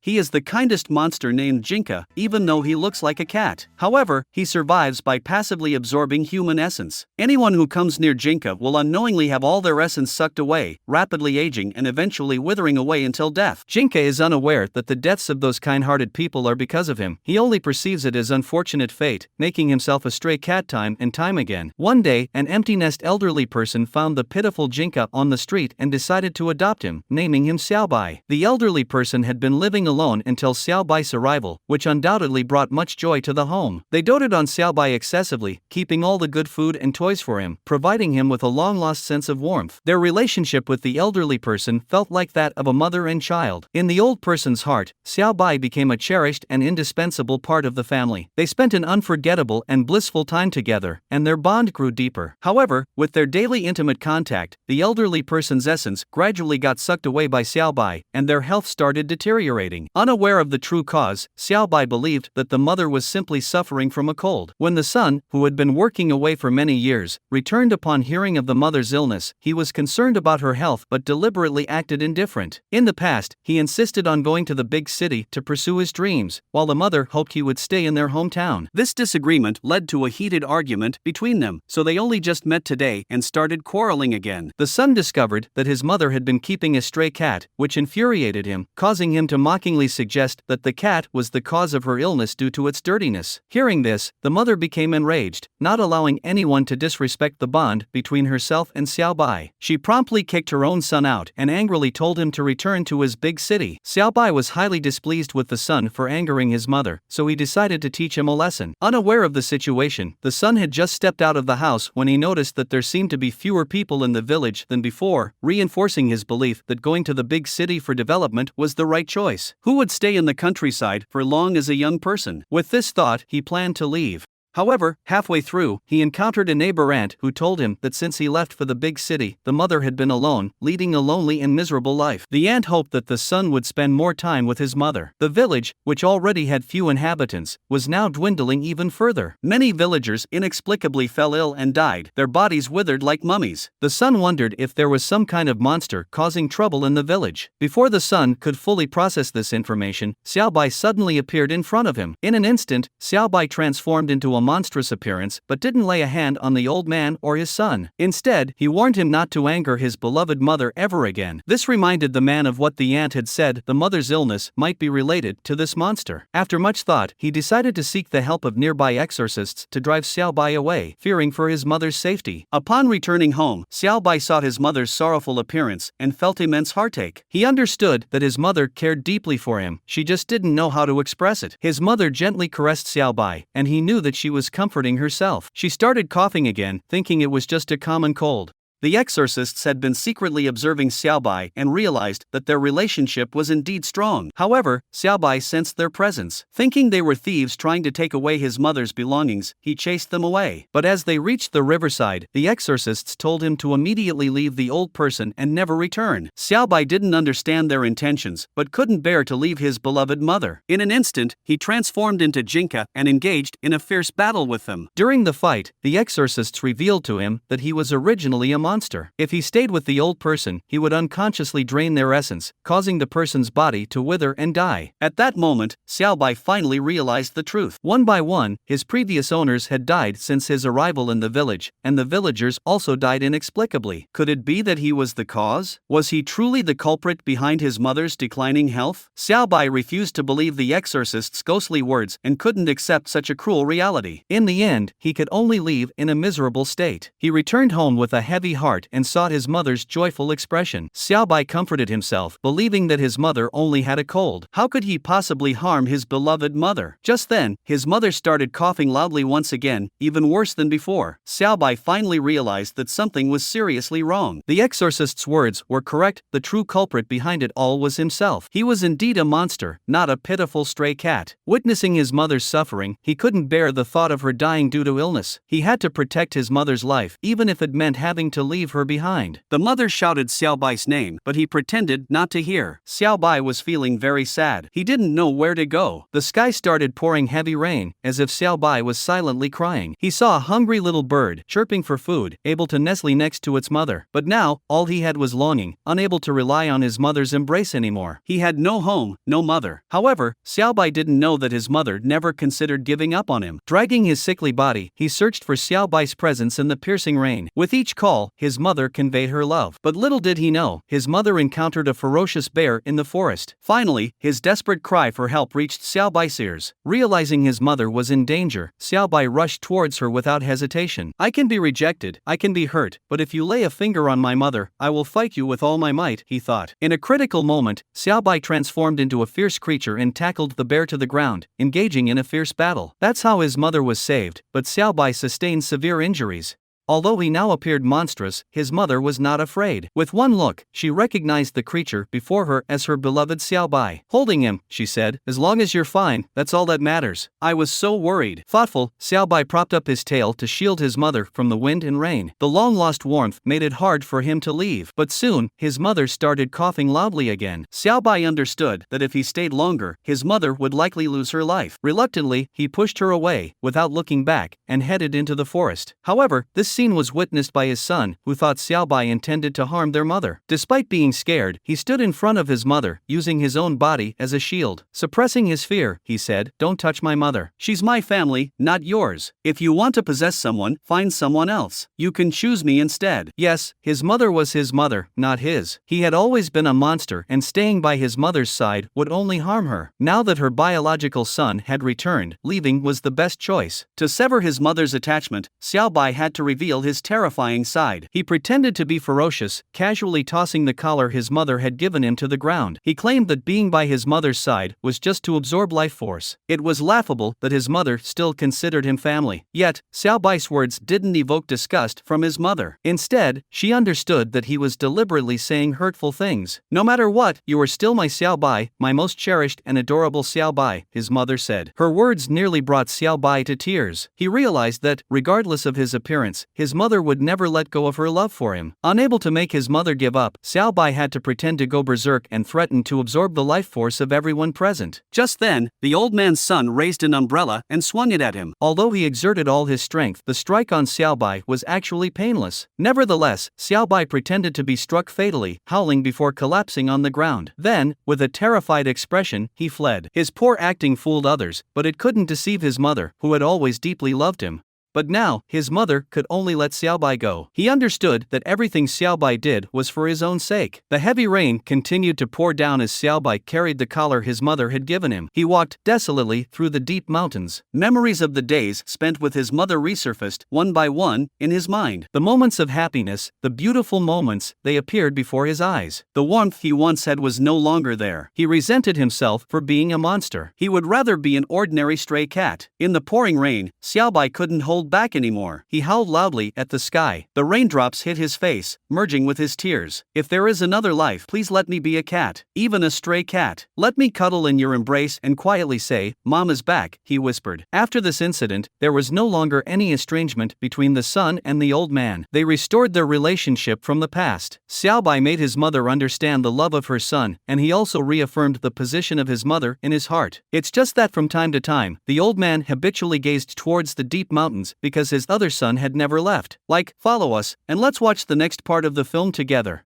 He is the kindest monster named Jinka, even though he looks like a cat. However, he survives by passively absorbing human essence. Anyone who comes near Jinka will unknowingly have all their essence sucked away, rapidly aging and eventually withering away until death. Jinka is unaware that the deaths of those kind-hearted people are because of him. He only perceives it as unfortunate fate, making himself a stray cat time and time again. One day, an empty-nest elderly person found the pitiful Jinka on the street and decided to adopt him, naming him Xiaobai. The elderly person had been living alone until Xiaobai's arrival, which undoubtedly brought much joy to the home. They doted on Xiaobai excessively, keeping all the good food and toys for him, providing him with a long-lost sense of warmth. Their relationship with the elderly person felt like that of a mother and child. In the old person's heart, Xiaobai became a cherished and indispensable part of the family. They spent an unforgettable and blissful time together, and their bond grew deeper. However, with their daily intimate contact, the elderly person's essence gradually got sucked away by Xiaobai, and their health started deteriorating. Unaware of the true cause, Xiaobai believed that the mother was simply suffering from a cold. When the son, who had been working away for many years, returned upon hearing of the mother's illness, he was concerned about her health but deliberately acted indifferent. In the past, he insisted on going to the big city to pursue his dreams, while the mother hoped he would stay in their hometown. This disagreement led to a heated argument between them, so they only just met today and started quarreling again. The son discovered that his mother had been keeping a stray cat, which infuriated him, causing him to mockingly suggest that the cat was the cause of her illness due to its dirtiness. Hearing this, the mother became enraged, not allowing anyone to disrespect the bond between herself and Xiaobai. She promptly kicked her own son out and angrily told him to return to his big city. Xiaobai was highly displeased with the son for angering his mother, so he decided to teach him a lesson. Unaware of the situation, the son had just stepped out of the house when he noticed that there seemed to be fewer people in the village than before, reinforcing his belief that going to the big city for development was the right choice. Who would stay in the countryside for long as a young person? With this thought, he planned to leave. However, halfway through, he encountered a neighbor ant who told him that since he left for the big city, the mother had been alone, leading a lonely and miserable life. The ant hoped that the son would spend more time with his mother. The village, which already had few inhabitants, was now dwindling even further. Many villagers inexplicably fell ill and died, their bodies withered like mummies. The son wondered if there was some kind of monster causing trouble in the village. Before the son could fully process this information, Xiaobai suddenly appeared in front of him. In an instant, Xiaobai transformed into a monstrous appearance but didn't lay a hand on the old man or his son. Instead, he warned him not to anger his beloved mother ever again. This reminded the man of what the ant had said the mother's illness might be related to this monster. After much thought, he decided to seek the help of nearby exorcists to drive Xiaobai away, fearing for his mother's safety. Upon returning home, Xiaobai saw his mother's sorrowful appearance and felt immense heartache. He understood that his mother cared deeply for him, she just didn't know how to express it. His mother gently caressed Xiaobai, and he knew that she was comforting herself. She started coughing again, thinking it was just a common cold. The exorcists had been secretly observing Xiaobai and realized that their relationship was indeed strong. However, Xiaobai sensed their presence. Thinking they were thieves trying to take away his mother's belongings, he chased them away. But as they reached the riverside, the exorcists told him to immediately leave the old person and never return. Xiaobai didn't understand their intentions, but couldn't bear to leave his beloved mother. In an instant, he transformed into Jinka and engaged in a fierce battle with them. During the fight, the exorcists revealed to him that he was originally a monster. If he stayed with the old person, he would unconsciously drain their essence, causing the person's body to wither and die. At that moment, Xiaobai finally realized the truth. One by one, his previous owners had died since his arrival in the village, and the villagers also died inexplicably. Could it be that he was the cause? Was he truly the culprit behind his mother's declining health? Xiaobai refused to believe the exorcist's ghostly words and couldn't accept such a cruel reality. In the end, he could only leave in a miserable state. He returned home with a heavy heart and sought his mother's joyful expression. Xiaobai comforted himself, believing that his mother only had a cold. How could he possibly harm his beloved mother? Just then, his mother started coughing loudly once again, even worse than before. Xiaobai finally realized that something was seriously wrong. The exorcist's words were correct, the true culprit behind it all was himself. He was indeed a monster, not a pitiful stray cat. Witnessing his mother's suffering, he couldn't bear the thought of her dying due to illness. He had to protect his mother's life, even if it meant having to leave her behind. The mother shouted Xiaobai's name, but he pretended not to hear. Xiaobai was feeling very sad. He didn't know where to go. The sky started pouring heavy rain, as if Xiaobai was silently crying. He saw a hungry little bird, chirping for food, able to nestle next to its mother. But now, all he had was longing, unable to rely on his mother's embrace anymore. He had no home, no mother. However, Xiaobai didn't know that his mother never considered giving up on him. Dragging his sickly body, he searched for Xiaobai's presence in the piercing rain. With each call, his mother conveyed her love. But little did he know, his mother encountered a ferocious bear in the forest. Finally, his desperate cry for help reached Xiaobai's ears. Realizing his mother was in danger, Xiaobai rushed towards her without hesitation. I can be rejected, I can be hurt, but if you lay a finger on my mother, I will fight you with all my might, he thought. In a critical moment, Xiaobai transformed into a fierce creature and tackled the bear to the ground, engaging in a fierce battle. That's how his mother was saved, but Xiaobai sustained severe injuries. Although he now appeared monstrous, his mother was not afraid. With one look, she recognized the creature before her as her beloved Xiaobai. Holding him, she said, "As long as you're fine, that's all that matters." I was so worried. Thoughtful, Xiaobai propped up his tail to shield his mother from the wind and rain. The long-lost warmth made it hard for him to leave. But soon, his mother started coughing loudly again. Xiaobai understood that if he stayed longer, his mother would likely lose her life. Reluctantly, he pushed her away, without looking back, and headed into the forest. However, this scene was witnessed by his son, who thought Xiaobai intended to harm their mother. Despite being scared, he stood in front of his mother, using his own body as a shield. Suppressing his fear, he said, "Don't touch my mother. She's my family, not yours. If you want to possess someone, find someone else. You can choose me instead." Yes, his mother was his mother, not his. He had always been a monster, and staying by his mother's side would only harm her. Now that her biological son had returned, leaving was the best choice. To sever his mother's attachment, Xiaobai had to reveal his terrifying side. He pretended to be ferocious, casually tossing the collar his mother had given him to the ground. He claimed that being by his mother's side was just to absorb life force. It was laughable that his mother still considered him family. Yet, Xiaobai's words didn't evoke disgust from his mother. Instead, she understood that he was deliberately saying hurtful things. "No matter what, you are still my Xiaobai, my most cherished and adorable Xiaobai," his mother said. Her words nearly brought Xiaobai to tears. He realized that, regardless of his appearance, his mother would never let go of her love for him. Unable to make his mother give up, Xiaobai had to pretend to go berserk and threaten to absorb the life force of everyone present. Just then, the old man's son raised an umbrella and swung it at him. Although he exerted all his strength, the strike on Xiaobai was actually painless. Nevertheless, Xiaobai pretended to be struck fatally, howling before collapsing on the ground. Then, with a terrified expression, he fled. His poor acting fooled others, but it couldn't deceive his mother, who had always deeply loved him. But now, his mother could only let Xiaobai go. He understood that everything Xiaobai did was for his own sake. The heavy rain continued to pour down as Xiaobai carried the collar his mother had given him. He walked desolately through the deep mountains. Memories of the days spent with his mother resurfaced, one by one, in his mind. The moments of happiness, the beautiful moments, they appeared before his eyes. The warmth he once had was no longer there. He resented himself for being a monster. He would rather be an ordinary stray cat. In the pouring rain, Xiaobai couldn't hold back anymore. He howled loudly at the sky. The raindrops hit his face, merging with his tears. "If there is another life, please let me be a cat, even a stray cat. Let me cuddle in your embrace and quietly say, 'Mom is back,'" he whispered. After this incident, there was no longer any estrangement between the son and the old man. They restored their relationship from the past. Xiaobai made his mother understand the love of her son, and he also reaffirmed the position of his mother in his heart. It's just that from time to time, the old man habitually gazed towards the deep mountains because his other son had never left. Follow us, and let's watch the next part of the film together.